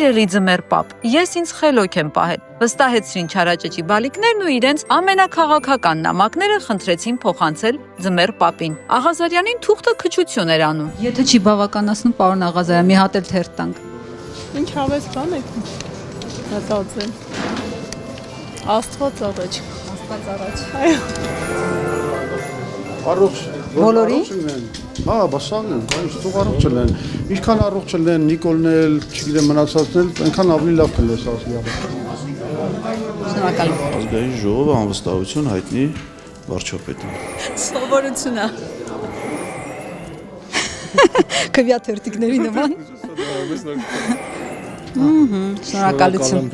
Երի ձմեր պապ, ես ինձ խելոք եմ պահել, վստահեցրին Չարաճճի բալիկներն ու իրենց ամենաքաղաքական նամակները խնդրեցին փոխանցել ձմեր պապին։ Աղազարյանին թուղթը քչություն էր անում։ Եթե չի բավականացնում, պարոն Աղազարյան, մի հատ էլ թերթ տանք։ Ինչ հավես բան եք մտածել։ Աստված առաջ։ Աստված առաջ։ Այո։ Առողջ Բոլորին։ Հա, բասանն են, այս թող առողջ են։ Ինչքան առողջ են Նիկոլն էլ, չգիտեմ մնացածն էլ, այնքան ավելի լավ կլես ասի։ Շնորհակալ։ Ազգային ժողովը անվստահություն հայտնի վարչապետին։ Սովորություն է։ Քվյա թերթիկների նման։ Շնորհակալություն։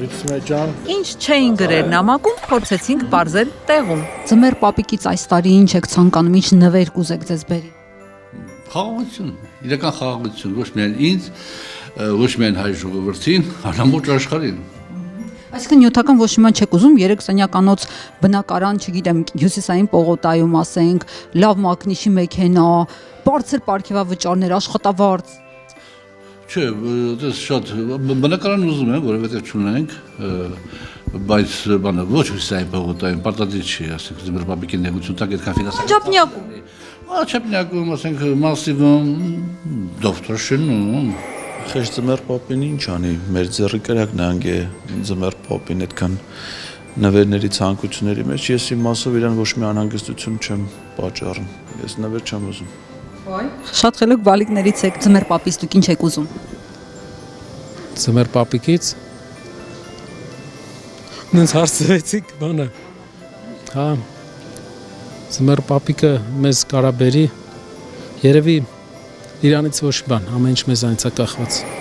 Ինչ չէին գրել նամակում, փորձեցինք բարձել տեղում։ Ձմեր պապիկից այս տարի ինչ եք ցանկանում, ինչ նվեր կուզեք ձեզ բերի։ Խաղաղություն, իրական խաղաղություն, ոչ միայն ինձ, ոչ միայն հայ ժողովրդին, ամբողջ աշխարհին։ Այսինքն նյութական ոչ մի բան չեք ուզում, 3 սենյականոց բնակարան, չգիտեմ, հյուսիսային պողոտայում ասենք, լավ մակնիշի մեքենա, բարձր պարգևավճարներ, աշխատավարձ։ Չէ, դες շատ բնակարան ուզում եմ, որովհետև չունենք, բայց բանը ոչ հյուսիսային պողոտայում պարտադիր չի, ասենք, ձմեր պապիկի նեղություն տակ այդքան ֆինանսական։ Չափնյակում։ Չափնյակում, ասենք, Մասիվում, Դովտրաշենում։ Խեշ ձմեր պապին ինչ անի, մեր ձեռի կրակն է անգե ձմեր պապին այդքան նվերների ցանկությունների մեջ, ես իմ մասով իրան ոչ մի անհանգստություն չեմ պատճառում, ես նվեր չեմ ուզում։ Շատ խելոք բալիկներից եք, ձմեր պապից դուք ինչ եք ուզում։ Ձմեր պապիկից նենց հարցրեցիք բանը։ Հա։ Ձմեր պապիկը մեզ կարաբերի, երևի իրանից ոչ բան, ամեն ինչ մեզանից է կախված։